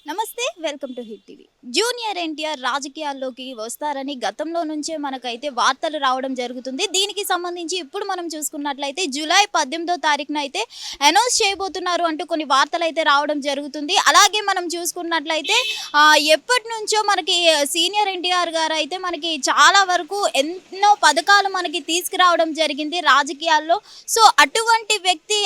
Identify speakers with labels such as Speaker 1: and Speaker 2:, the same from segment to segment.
Speaker 1: నమస్తే welcome to hit TV. Junior NTR రాజకీయాల్లోకి వస్తారని గతంలో నుంచే మనకైతే వార్తలు రావడం జరుగుతుంది. దీనికి సంబంధించి ఇప్పుడు మనం చూసుకున్నట్లయితే జూలై 18వ తారీఖున అయితే అనౌన్స్ చేయబోతున్నారు అంటూ కొన్ని వార్తలు అయితే రావడం జరుగుతుంది. అలాగే మనం చూసుకున్నట్లయితే ఎప్పటి నుంచో మనకి సీనియర్ ఎన్టీఆర్ గారు అయితే మనకి చాలా వరకు ఎన్నో పథకాలు మనకి తీసుకురావడం జరిగింది రాజకీయాల్లో. సో అటువంటి వ్యక్తి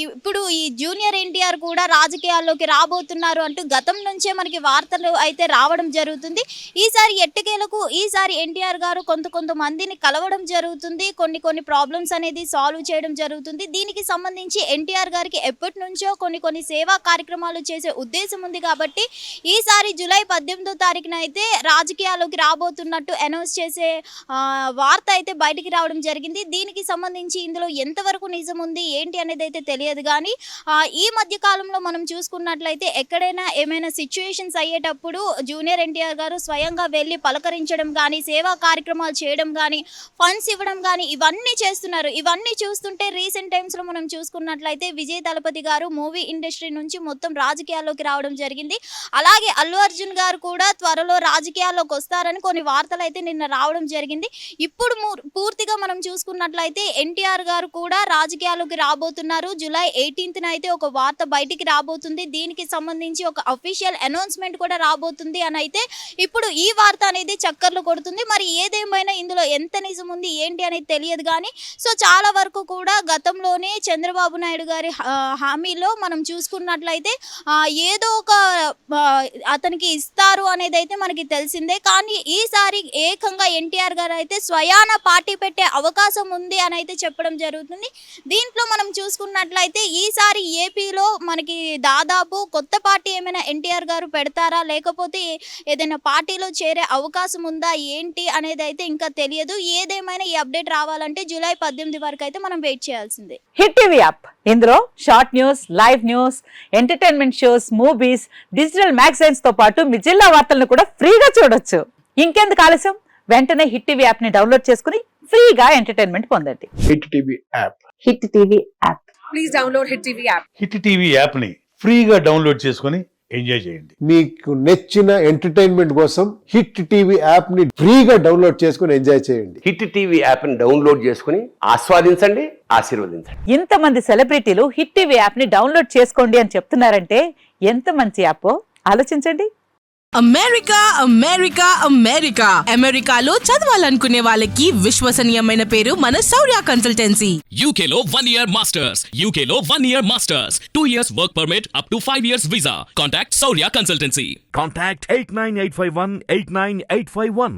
Speaker 1: ఇప్పుడు ఈ జూనియర్ ఎన్టీఆర్ కూడా రాజకీయాల్లోకి రాబోతున్నారు అంటూ గతం నుంచే మనకి వార్తలు అయితే రావడం జరుగుతుంది. ఈసారి ఎట్టకేలకు ఈసారి ఎన్టీఆర్ గారు కొంతమందిని కలవడం జరుగుతుంది. కొన్ని ప్రాబ్లమ్స్ అనేది సాల్వ్ చేయడం జరుగుతుంది. దీనికి సంబంధించి ఎన్టీఆర్ గారికి ఎప్పటి నుంచో కొన్ని సేవా కార్యక్రమాలు చేసే ఉద్దేశం ఉంది కాబట్టి ఈసారి జూలై 18వ తారీఖున అయితే రాజకీయాల్లోకి రాబోతున్నట్టు అనౌన్స్ చేసే వార్త అయితే బయటికి రావడం జరిగింది. దీనికి సంబంధించి ఇందులో ఎంతవరకు నిజం ఉంది ఏంటి అనేది అయితే తెలియదు. కానీ ఈ మధ్య కాలంలో మనం చూసుకున్నట్లయితే ఎక్కడైనా ఏమైనా సిచ్యువేషన్స్ అయ్యేటప్పుడు జూనియర్ ఎన్టీఆర్ గారు స్వయంగా వెళ్ళి పలకరించడం కానీ, సేవా కార్యక్రమాలు చేయడం కానీ, ఫండ్స్ ఇవ్వడం కానీ ఇవన్నీ చేస్తున్నారు. ఇవన్నీ చూస్తుంటే రీసెంట్ టైమ్స్లో మనం చూసుకున్నట్లయితే విజయ్ దళపతి గారు మూవీ ఇండస్ట్రీ నుంచి మొత్తం రాజకీయాల్లోకి రావడం జరిగింది. అలాగే అల్లు అర్జున్ గారు కూడా త్వరలో రాజకీయాల్లోకి వస్తారని కొన్ని వార్తలు అయితే నిన్న రావడం జరిగింది. ఇప్పుడు పూర్తిగా మనం చూసుకున్నట్లయితే ఎన్టీఆర్ గారు కూడా రాజకీయాల్లోకి రాబోతున్నారు. జూలై 18న అయితే ఒక వార్త బయటికి రాబోతుంది. దీనికి సంబంధించి ఒక అఫీషియల్ అనౌన్స్మెంట్ కూడా రాబోతుంది అని అయితే ఇప్పుడు ఈ వార్త అనేది చక్కర్లు కొడుతుంది. మరి ఏదేమైనా ఇందులో ఎంత నిజం ఉంది ఏంటి అనేది తెలియదు. కానీ సో చాలా వరకు కూడా గతంలోనే చంద్రబాబు నాయుడు గారి హామీలో మనం చూసుకున్నట్లయితే ఏదో ఒక అతనికి ఇస్తారు అనేది అయితే మనకి తెలిసిందే. కానీ ఈసారి ఏకంగా ఎన్టీఆర్ గారు అయితే స్వయాన పార్టీ పెట్టే అవకాశం ఉంది అని అయితే చెప్పడం జరుగుతుంది. దీంట్లో మనం చూసుకున్నట్లయితే ఈసారి ఏపీలో మనకి దాదాపు కొత్త పార్టీ ఏమైనా ఎన్టీఆర్ గారు పెడతారా, లేకపోతే ఏదైనా పార్టీలో చేరే అవకాశం ఉందా ఏంటి అనేది అయితే ఇంకా తెలియదు. ఏదేమైనా ఈ అప్డేట్ రావాలంటే జూలై 18 వరకు అయితే మనం వెయిట్ చేయాల్సిందే.
Speaker 2: హిట్ టీవీ యాప్, ఇందులో short news, live news, entertainment shows, movies, digital magazines తో పాటు మీ జిల్లా వార్తలను కూడా ఫ్రీగా చూడొచ్చు. ఇంకెందుకు ఆలస్యం, వెంటనే హిట్ టీవీ యాప్ ని డౌన్లోడ్ చేసుకుని ఫ్రీగా ఎంటర్టైన్మెంట్ పొందండి.
Speaker 3: Hit TV app.
Speaker 2: Hit TV app.
Speaker 4: Please download hit TV app.
Speaker 5: Hit TV app ని ఫ్రీగా డౌన్లోడ్ చేసుకుని ఎంజాయ్ చేయండి.
Speaker 3: మీకు నచ్చిన ఎంటర్టైన్మెంట్ కోసం హిట్ టీవీ యాప్ ని ఫ్రీగా డౌన్లోడ్ చేసుకుని ఎంజాయ్ చేయండి.
Speaker 6: హిట్ టీవీ యాప్ ని డౌన్లోడ్ చేసుకుని ఆస్వాదించండి, ఆశీర్వదించండి.
Speaker 2: ఇంతమంది సెలబ్రిటీలు హిట్ టీవీ యాప్ ని డౌన్లోడ్ చేసుకోండి అని చెప్తున్నారంటే ఎంత మంచి యాప్ ఆలోచించండి.
Speaker 4: అమెరికా అమెరికా అమెరికా అమెరికాలో చదవాలనుకునే వాళ్ళకి విశ్వసనీయమైన పేరు మన శౌర్య కన్సల్టెన్సీ.
Speaker 7: UK లో 1 year masters, UK లో 1 year masters, 2 years work permit up to 5 years visa. Contact Saurya Consultancy.
Speaker 8: Contact 89851 89851.